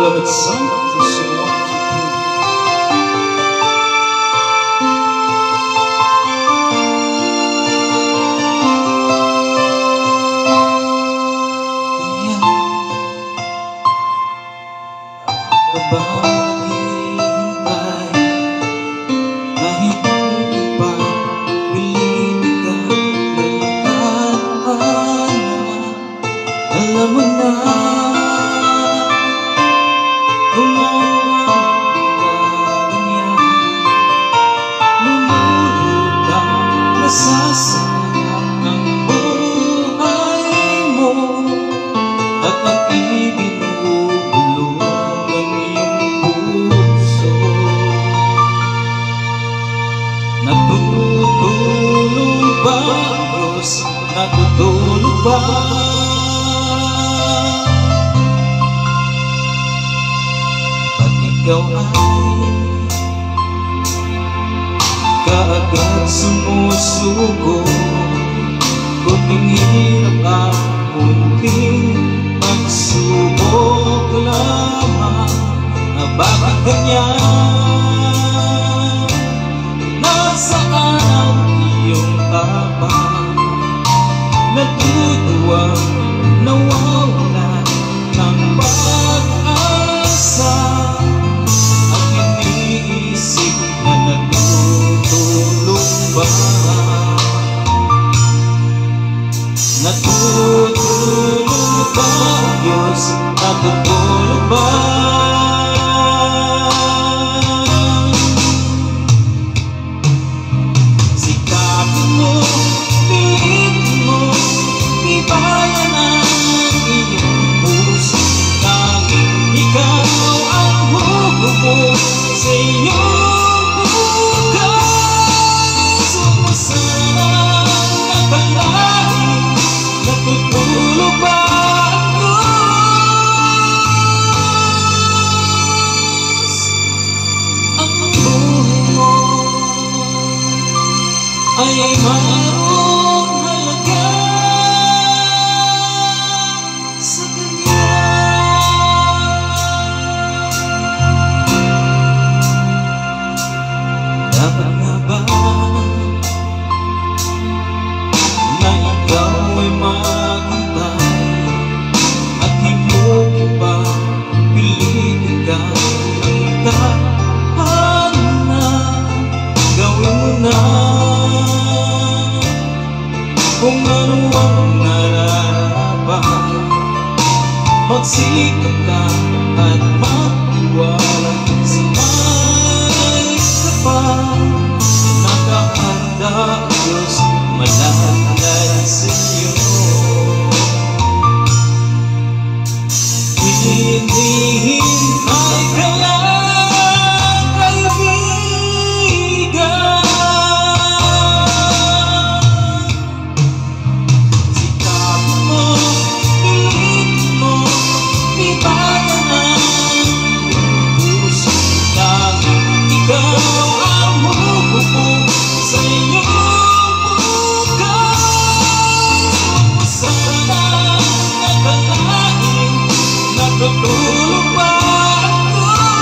beloved son, this is what alam mo na kung ano ang ganyan, lumulutang nasasayang ang buhay mo at ang ibinuhulog ng iyong puso. Natutulog ba, Diyos? Natutulog ba? Ikaw ay kaagad sumusuko, kunting hirap ang munting pagsubok lamang. Bakit ganyan? Nasaan ang iyong tapang? Natutuwang nawawalan ng pag-asa. Natutulog ba, Diyos? Natutulog ba? Sikapin mo, pilitin mo, ibayan ang iyong puso. Tanging ikaw ang huhukom sa iyong bukas. Sumasarang nakalahin. Natutulog ba ang Diyos? Ang buhay mo ay mayroong halaga sa Kanya. Dapat nga ba na ikaw ay maghintay at hindi pa pilitin ka ng tahan na gawin mo na kung ano ang nararapat. Magsikap ka at magtiwala sa may kapal. Nakahanda ang Diyos malalay sa iyo. Hinihintay ka lang, kaibigan. Sikapin mo, pilitin mo, ibayan ang puso. Tanging ikaw ang huhukom sa iyo. Natutulog ba ang Diyos?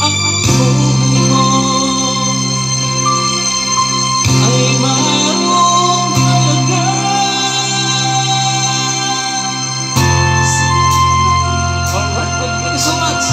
Ang buhay mo ay mayroong halaga. Alright, thank you so much.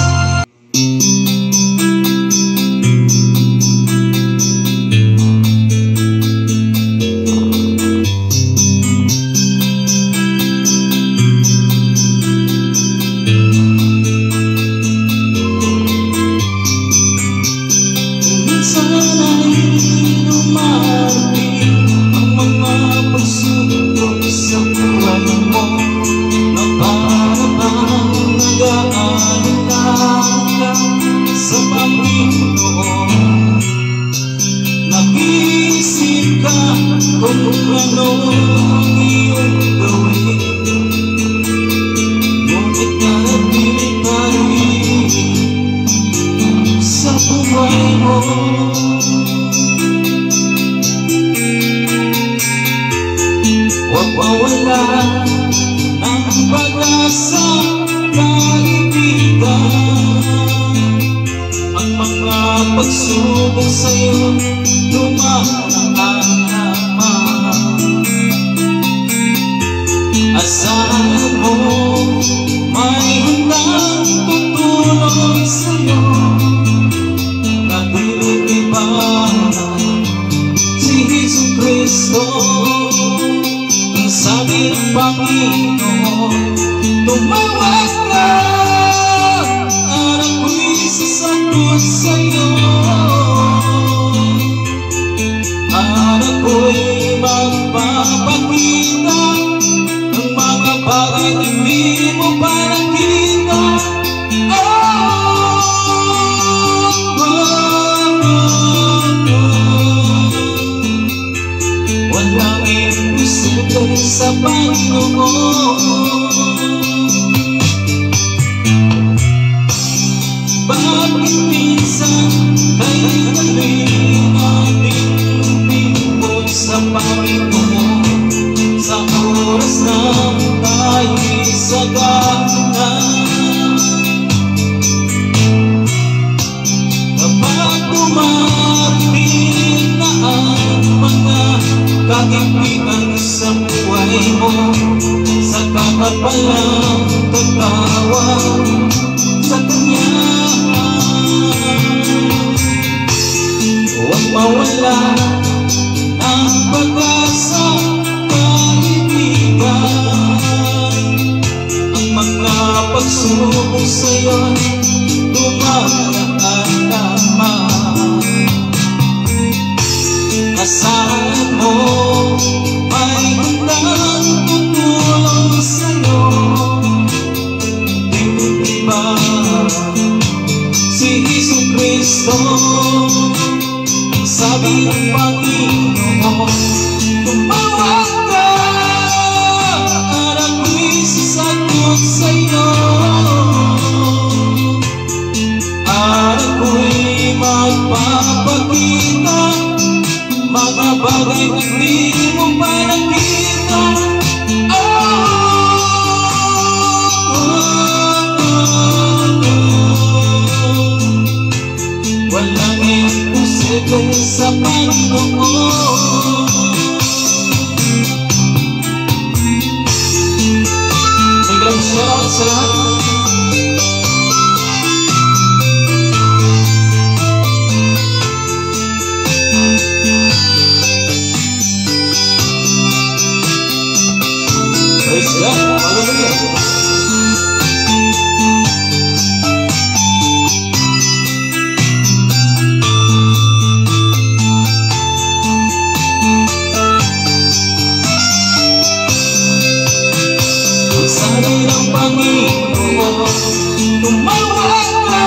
Nag-iisip ka kung ano ang iyong gawin, ngunit nanatili pa rin sa buhay mo. Huwag mawala pagsubok sa'yo dumaan naman. Asahan mo may handang tutulong sa'yo, nag-iiba si Jesucristo. Ang sabi ng Panginoon, tumawag ka, anak ko'y sasagot sa'yo. Anak ko'y magpapakita ng mga bagay na hindi mo pa nakita. Walang imposible sa Panginoon. Bakit minsan kaya galing ating pinipot sa Panginoon sa oras na tayo'y sagana? Kapag dumarating na ang mga kagipitan sa buhay mo, saka ka palang tatawag sa Kanya. Huwag mawala ang pag-asa, kaibigan. Ang mga pagsubok sa'yo'y dumaan naman. Asahan mo may handang tutulong sa'yo, di ba si Jesucristo? Ang sabi ng Panginoon, tumawag ka, anak ko'y sasagot sa'yo. Anak ko'y magpapakita mga bagay na hindi mo pa nakita. Walang imposible sa Panginoon. May grand shoutout sa lahat. Praise God. Hallelujah. Sabi ng Panginoon, tumawag ka,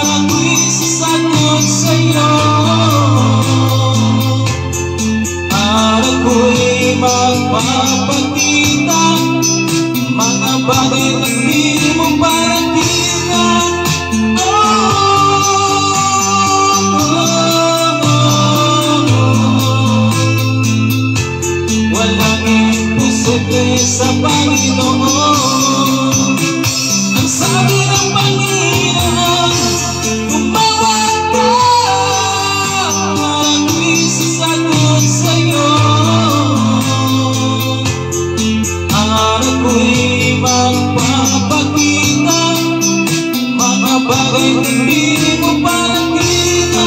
anak ko'y sasagot sa'yo. Anak ko'y magpapakita mga bagay na hindi mo pa nakita. Walang imposible sa Panginoon. Ang sabi ng Panginoon, tumawag ka, anak ko'y sasagot sa'yo. Anak ko'y magpapakita mga bagay na hindi mo pa nakita.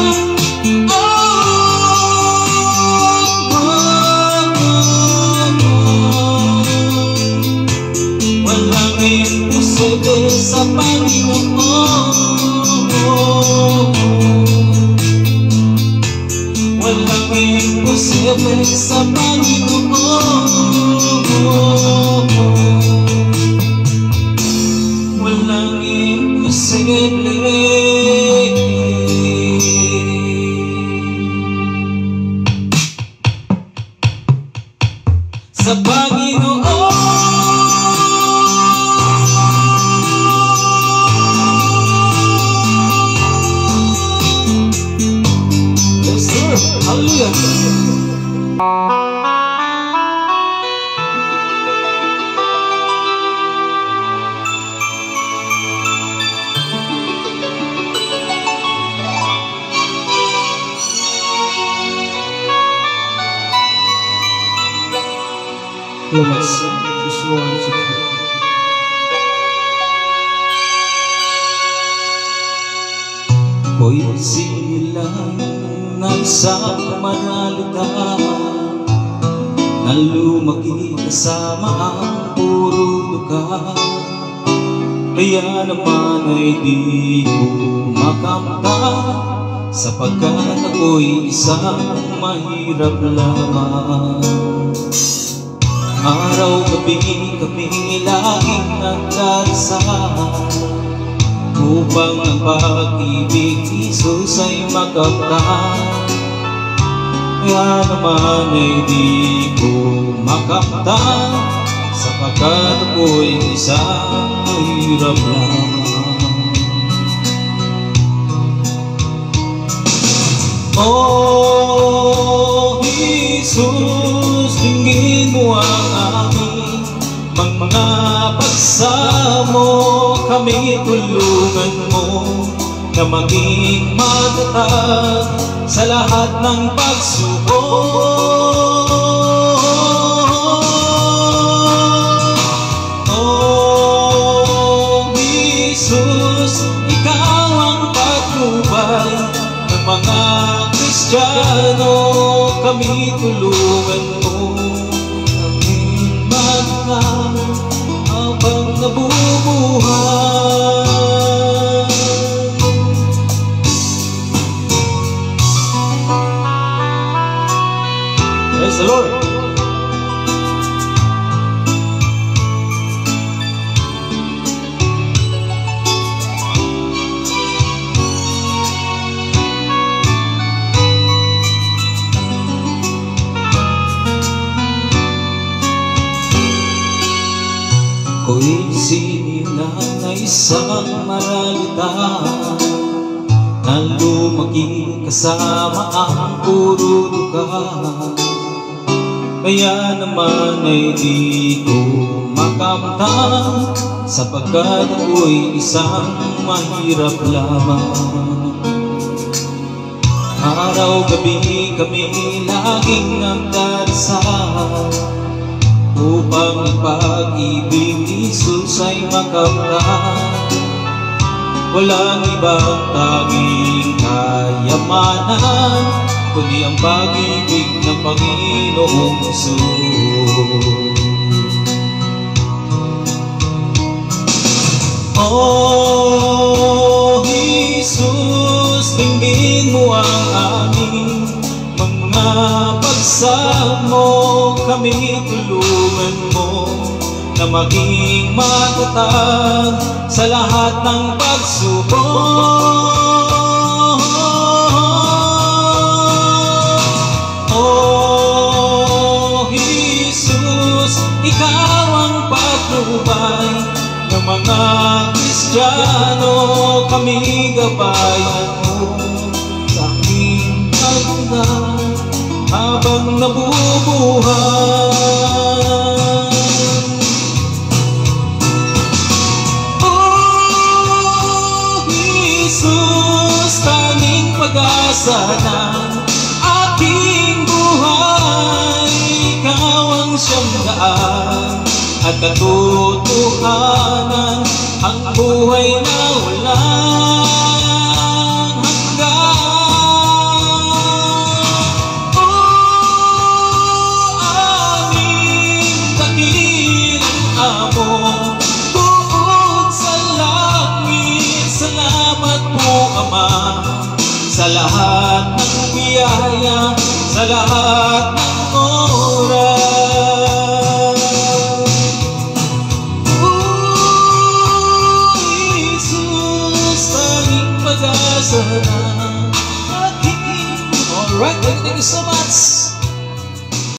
Walang imposible sa Panginoon. Walang imposible sa Panginoon. Walang imposible sa Panginoon. Yes, sir. Hallelujah. Let's just want to pray. Ko'y silang ng isang maralita na lumaki kasama ang puro duka. Kaya naman ay di ko makamta, sapagkat ako'y isang mahirap lamang. Araw-gabi kami laging nagdarasal upang ang pag-ibig ni Jesus ay makamtan. Kaya naman ay di ko makamtan, sapagkat ako'y isang mahirap lamang. Oh Jesus, tingin mo ang aming mga pagsamo, kami tulungan mo na maging matatag sa lahat ng pagsubok. Oh Jesus, ikaw ang patnubay ng mga Kristiyano, kami tulungan mo kaming matatag habang nabubuhay. Praise the Lord. Ko'y sinilang na isang maralita na lumaki kasama ang puro duka. Kaya naman ay di ko makamtan, sapagkat ako'y isang mahirap lamang. Araw-gabi kami laging nagdarasal upang ang pag-ibig ni Jesus ay makamtan. Walang ibang tanging kayamanan kundi ang pag-ibig ng Panginoong Jesus. Oh Jesus, tingin mo ang aming mga pagsamo, kami tulungan mo na maging matatag sa lahat ng pagsubok. Oh Jesus, ikaw ang patnubay ng mga Kristiyano, kami gabayan mo sa aming pagtunay habang nabubuhay. Oh Jesus, tanging pag-asa ng aking buhay, ikaw ang siyang daan at katotohanan, ang buhay na walang hanggan. Oh aming dakilang amo, bukod sa langit, salamat po Ama sa lahat ng biyaya, sa lahat ng oras. Alright, thank you so much.